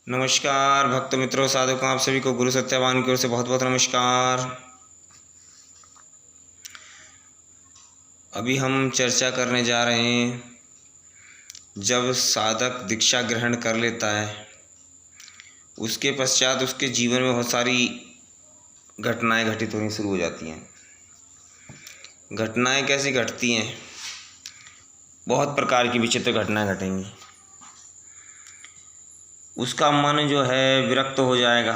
नमस्कार भक्त मित्रों, साधकों, आप सभी को गुरु सत्यवान की ओर से बहुत बहुत नमस्कार। अभी हम चर्चा करने जा रहे हैं, जब साधक दीक्षा ग्रहण कर लेता है उसके पश्चात उसके जीवन में बहुत सारी घटनाएं घटित होनी शुरू हो जाती हैं। घटनाएं कैसी घटती हैं? बहुत प्रकार की विचित्र घटनाएं घटेंगी। उसका मन जो है विरक्त हो जाएगा,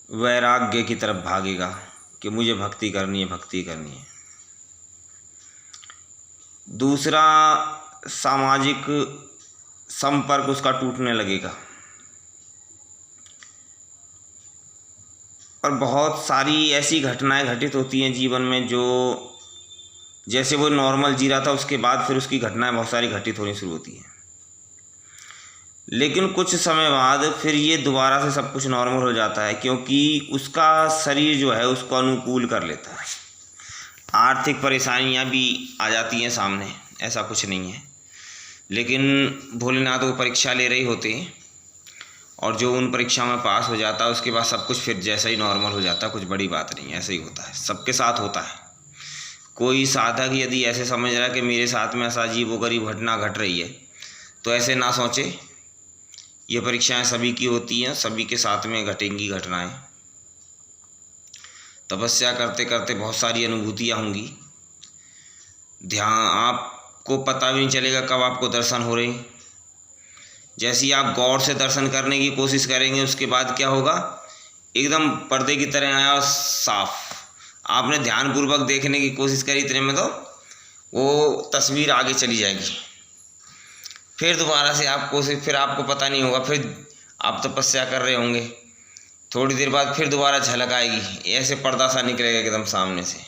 वैराग्य की तरफ भागेगा कि मुझे भक्ति करनी है, भक्ति करनी है। दूसरा, सामाजिक संपर्क उसका टूटने लगेगा और बहुत सारी ऐसी घटनाएं घटित होती हैं जीवन में, जो जैसे वो नॉर्मल जी रहा था उसके बाद फिर उसकी घटनाएं बहुत सारी घटित होनी शुरू होती हैं। लेकिन कुछ समय बाद फिर ये दोबारा से सब कुछ नॉर्मल हो जाता है, क्योंकि उसका शरीर जो है उसको अनुकूल कर लेता है। आर्थिक परेशानियां भी आ जाती हैं सामने, ऐसा कुछ नहीं है, लेकिन भोलेनाथ वो परीक्षा ले रही होते हैं और जो उन परीक्षा में पास हो जाता है उसके बाद सब कुछ फिर जैसा ही नॉर्मल हो जाता है। कुछ बड़ी बात नहीं, ऐसा ही होता है, सबके साथ होता है। कोई साधक यदि ऐसे समझ रहा है कि मेरे साथ में ऐसा अजीबोगरीब घटना घट रही है, तो ऐसे ना सोचे। ये परीक्षाएं सभी की होती हैं, सभी के साथ में घटेंगी घटनाएं। तपस्या करते करते बहुत सारी अनुभूतियां होंगी। ध्यान, आपको पता भी नहीं चलेगा कब आपको दर्शन हो रहे। जैसे ही आप गौर से दर्शन करने की कोशिश करेंगे, उसके बाद क्या होगा, एकदम पर्दे की तरह आया और साफ। आपने ध्यानपूर्वक देखने की कोशिश करी, इतने में तो वो तस्वीर आगे चली जाएगी। फिर दोबारा से फिर आपको पता नहीं होगा, फिर आप तपस्या कर रहे होंगे, थोड़ी देर बाद फिर दोबारा झलक आएगी, ऐसे पर्दा सा निकलेगा एकदम सामने से।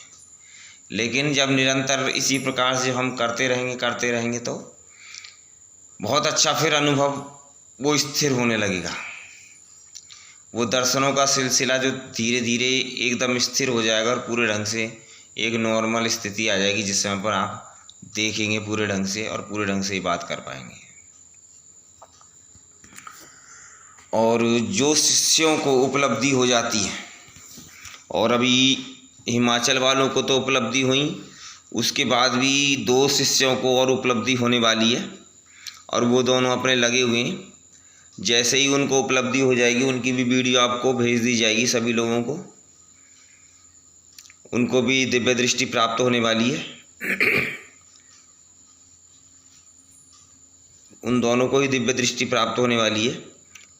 लेकिन जब निरंतर इसी प्रकार से हम करते रहेंगे तो बहुत अच्छा फिर अनुभव वो स्थिर होने लगेगा। वो दर्शनों का सिलसिला जो धीरे धीरे एकदम स्थिर हो जाएगा और पूरे ढंग से एक नॉर्मल स्थिति आ जाएगी, जिस समय पर आप देखेंगे पूरे ढंग से और पूरे ढंग से ही बात कर पाएंगे। और जो शिष्यों को उपलब्धि हो जाती है, और अभी हिमाचल वालों को तो उपलब्धि हुई, उसके बाद भी 2 शिष्यों को और उपलब्धि होने वाली है, और वो दोनों अपने लगे हुए हैं। जैसे ही उनको उपलब्धि हो जाएगी, उनकी भी वीडियो आपको भेज दी जाएगी सभी लोगों को। उनको भी दिव्य दृष्टि प्राप्त होने वाली है। उन दोनों को ही दिव्य दृष्टि प्राप्त होने वाली है,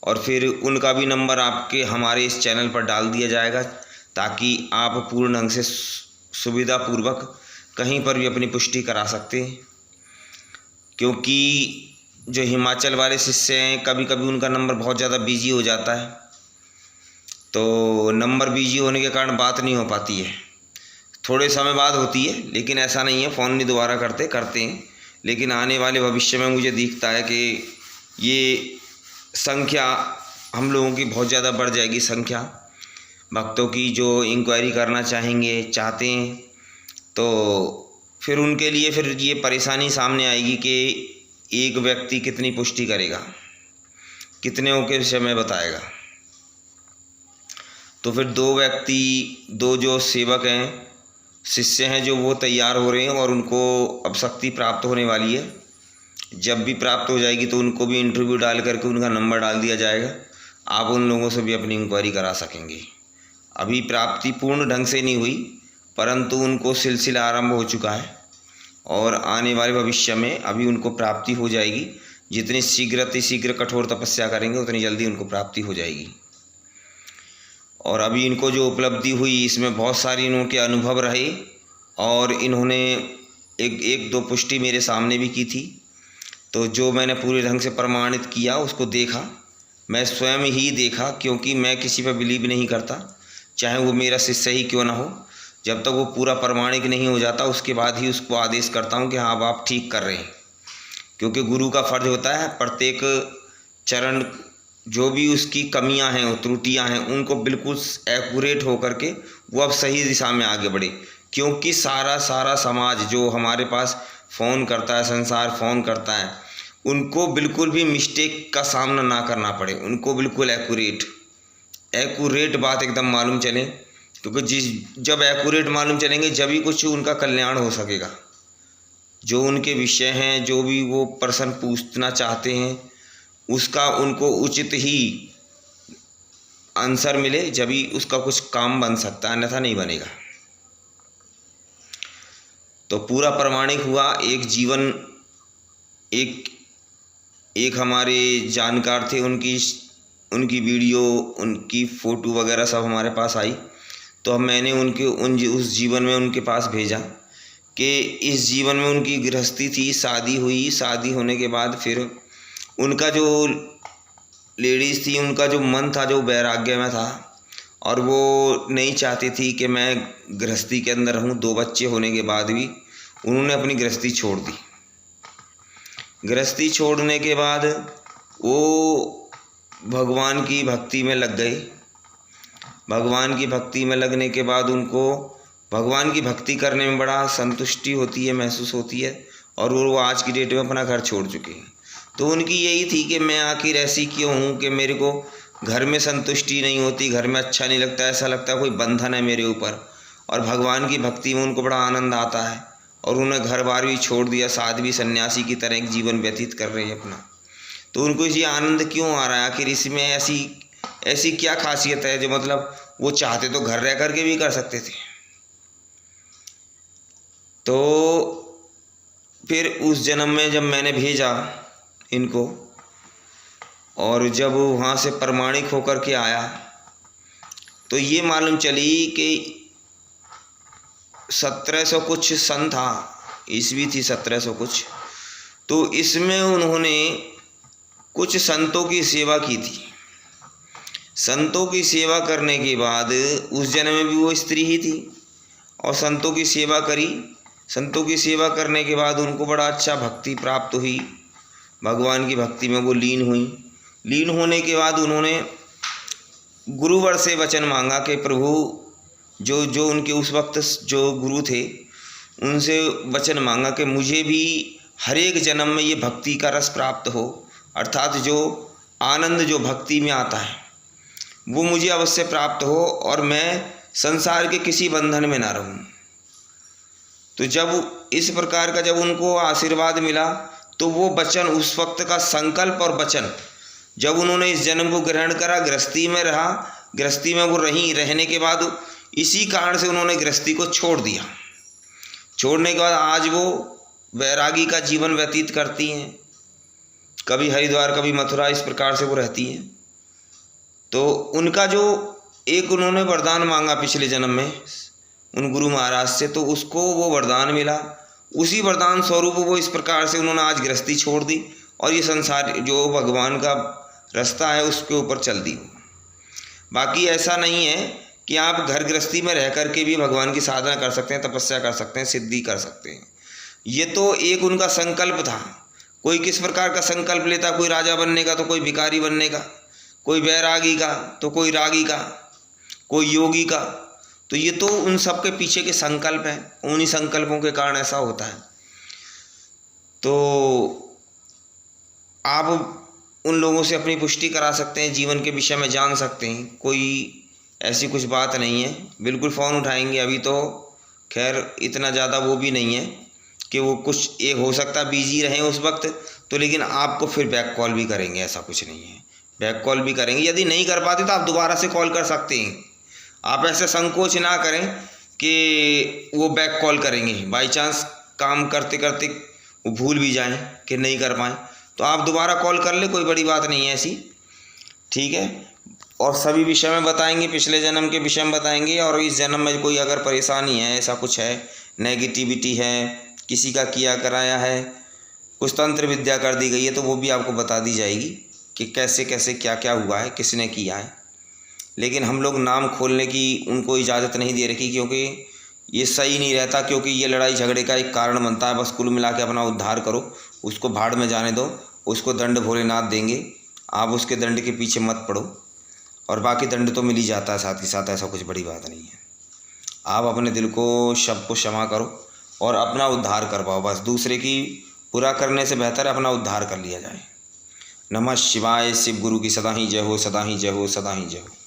और फिर उनका भी नंबर आपके हमारे इस चैनल पर डाल दिया जाएगा, ताकि आप पूर्ण ढंग से सुविधापूर्वक कहीं पर भी अपनी पुष्टि करा सकते हैं। क्योंकि जो हिमाचल वाले शिष्य हैं, कभी कभी उनका नंबर बहुत ज़्यादा बिजी हो जाता है, तो नंबर बिजी होने के कारण बात नहीं हो पाती है। थोड़े समय बाद होती है, लेकिन ऐसा नहीं है, फ़ोन नहीं दोबारा करते हैं। लेकिन आने वाले भविष्य में मुझे दिखता है कि ये संख्या हम लोगों की बहुत ज़्यादा बढ़ जाएगी, संख्या भक्तों की जो इंक्वायरी करना चाहते हैं, तो फिर उनके लिए फिर ये परेशानी सामने आएगी कि एक व्यक्ति कितनी पुष्टि करेगा, कितने के विषय में बताएगा। तो फिर 2 जो सेवक हैं, शिष्य हैं, जो वो तैयार हो रहे हैं, और उनको अब शक्ति प्राप्त होने वाली है। जब भी प्राप्त हो जाएगी तो उनको भी इंटरव्यू डाल करके उनका नंबर डाल दिया जाएगा। आप उन लोगों से भी अपनी इंक्वायरी करा सकेंगे। अभी प्राप्ति पूर्ण ढंग से नहीं हुई, परंतु उनको सिलसिला आरंभ हो चुका है, और आने वाले भविष्य में अभी उनको प्राप्ति हो जाएगी। जितनी शीघ्र कठोर तपस्या करेंगे, उतनी जल्दी उनको प्राप्ति हो जाएगी। और अभी इनको जो उपलब्धि हुई, इसमें बहुत सारी इनके अनुभव रहे, और इन्होंने एक 2 पुष्टि मेरे सामने भी की थी। तो जो मैंने पूरे ढंग से प्रमाणित किया, उसको देखा, मैं स्वयं ही देखा, क्योंकि मैं किसी पर बिलीव नहीं करता, चाहे वो मेरा शिष्य ही क्यों ना हो। जब तक वो पूरा प्रमाणिक नहीं हो जाता, उसके बाद ही उसको आदेश करता हूँ कि हाँ, अब आप ठीक कर रहे हैं। क्योंकि गुरु का फर्ज होता है प्रत्येक चरण, जो भी उसकी कमियां हैं, त्रुटियां हैं, उनको बिल्कुल एक्यूरेट होकर के वो अब सही दिशा में आगे बढ़े। क्योंकि सारा समाज जो हमारे पास फ़ोन करता है, संसार फ़ोन करता है, उनको बिल्कुल भी मिस्टेक का सामना ना करना पड़े, उनको बिल्कुल एक्यूरेट बात एकदम मालूम चले, क्योंकि जब एक्यूरेट मालूम चलेंगे जब ही कुछ उनका कल्याण हो सकेगा। जो उनके विषय हैं, जो भी वो पर्सन पूछना चाहते हैं, उसका उनको उचित ही आंसर मिले, जब ही उसका कुछ काम बन सकता है, अन्यथा नहीं बनेगा। तो पूरा प्रमाणिक हुआ। एक हमारे जानकार थे, उनकी वीडियो, उनकी फ़ोटो वगैरह सब हमारे पास आई, तो मैंने उस जीवन में उनके पास भेजा कि इस जीवन में उनकी गृहस्थी थी, शादी हुई, शादी होने के बाद फिर उनका जो लेडीज़ थी, उनका जो मन था जो वैराग्य में था, और वो नहीं चाहती थी कि मैं गृहस्थी के अंदर रहूं। 2 बच्चे होने के बाद भी उन्होंने अपनी गृहस्थी छोड़ दी। गृहस्थी छोड़ने के बाद वो भगवान की भक्ति में लग गए। भगवान की भक्ति में लगने के बाद उनको भगवान की भक्ति करने में बड़ा संतुष्टि होती है, महसूस होती है, और वो आज की डेट में अपना घर छोड़ चुके हैं। तो उनकी यही थी कि मैं आखिर ऐसी क्यों हूँ कि मेरे को घर में संतुष्टि नहीं होती, घर में अच्छा नहीं लगता, ऐसा लगता है कोई बंधन है मेरे ऊपर। और भगवान की भक्ति में उनको बड़ा आनंद आता है, और उन्हें घर बार भी छोड़ दिया, साध्वी सन्यासी की तरह एक जीवन व्यतीत कर रहे हैं अपना। तो उनको ये आनंद क्यों आ रहा है, आखिर इसमें ऐसी क्या खासियत है जो मतलब वो चाहते तो घर रह करके भी कर सकते थे। तो फिर उस जन्म में जब मैंने भेजा इनको, और जब वहाँ से प्रमाणिक होकर के आया, तो ये मालूम चली कि 1700 कुछ सन था, ईस्वी थी 1700 कुछ। तो इसमें उन्होंने कुछ संतों की सेवा की थी। संतों की सेवा करने के बाद उस जन्म में भी वो स्त्री ही थी, और संतों की सेवा करी। संतों की सेवा करने के बाद उनको बड़ा अच्छा भक्ति प्राप्त हुई, भगवान की भक्ति में वो लीन हुई। लीन होने के बाद उन्होंने गुरुवर से वचन मांगा कि प्रभु, जो उनके उस वक्त जो गुरु थे, उनसे वचन मांगा कि मुझे भी हर एक जन्म में ये भक्ति का रस प्राप्त हो, अर्थात जो आनंद जो भक्ति में आता है वो मुझे अवश्य प्राप्त हो, और मैं संसार के किसी बंधन में ना रहूं। तो जब इस प्रकार का जब उनको आशीर्वाद मिला, तो वो वचन, उस वक्त का संकल्प और वचन, जब उन्होंने इस जन्म को ग्रहण करा, गृहस्थी में रहा, गृहस्थी में वो रहने के बाद इसी कारण से उन्होंने गृहस्थी को छोड़ दिया। छोड़ने के बाद आज वो वैरागी का जीवन व्यतीत करती हैं, कभी हरिद्वार कभी मथुरा, इस प्रकार से वो रहती हैं। तो उनका जो एक उन्होंने वरदान मांगा पिछले जन्म में उन गुरु महाराज से, तो उसको वो वरदान मिला। उसी वरदान स्वरूप वो इस प्रकार से उन्होंने आज गृहस्थी छोड़ दी, और ये संसार जो भगवान का रास्ता है उसके ऊपर चल दी। बाकी ऐसा नहीं है कि आप घर गृहस्थी में रह करके भी भगवान की साधना कर सकते हैं, तपस्या कर सकते हैं, सिद्धि कर सकते हैं। ये तो एक उनका संकल्प था। कोई किस प्रकार का संकल्प लेता, कोई राजा बनने का तो कोई भिखारी बनने का, कोई बैरागी का तो कोई रागी का, कोई योगी का। तो ये तो उन सब के पीछे के संकल्प हैं, उन्हीं संकल्पों के कारण ऐसा होता है। तो आप उन लोगों से अपनी पुष्टि करा सकते हैं, जीवन के विषय में जान सकते हैं। कोई ऐसी कुछ बात नहीं है, बिल्कुल फ़ोन उठाएंगे। अभी तो खैर इतना ज़्यादा वो भी नहीं है कि वो कुछ एक हो सकता बिजी रहें उस वक्त तो, लेकिन आपको फिर बैक कॉल भी करेंगे, ऐसा कुछ नहीं है। बैक कॉल भी करेंगे, यदि नहीं कर पाते तो आप दोबारा से कॉल कर सकते हैं। आप ऐसे संकोच ना करें कि वो बैक कॉल करेंगे, बाई चांस काम करते करते वो भूल भी जाएं कि नहीं कर पाएँ, तो आप दोबारा कॉल कर ले, कोई बड़ी बात नहीं है ऐसी, ठीक है। और सभी विषय में बताएंगे, पिछले जन्म के विषय में बताएंगे, और इस जन्म में कोई अगर परेशानी है, ऐसा कुछ है, नेगेटिविटी है, किसी का किया कराया है, कुछ तंत्र विद्या कर दी गई है, तो वो भी आपको बता दी जाएगी कि कैसे कैसे क्या क्या हुआ है, किसने किया है। लेकिन हम लोग नाम खोलने की उनको इजाज़त नहीं दे रखी, क्योंकि ये सही नहीं रहता, क्योंकि ये लड़ाई झगड़े का एक कारण बनता है। बस कुल मिला के अपना उद्धार करो, उसको भाड़ में जाने दो, उसको दंड भोलेनाथ देंगे, आप उसके दंड के पीछे मत पड़ो, और बाकी दंड तो मिल ही जाता है साथ ही साथ, ऐसा कुछ बड़ी बात नहीं है। आप अपने दिल को, शब्द को क्षमा करो और अपना उद्धार कर पाओ, बस दूसरे की पूरा करने से बेहतर है अपना उद्धार कर लिया जाए। नमः शिवाय। शिव गुरु की सदा ही जय हो, सदा ही जय हो, सदा ही जय हो।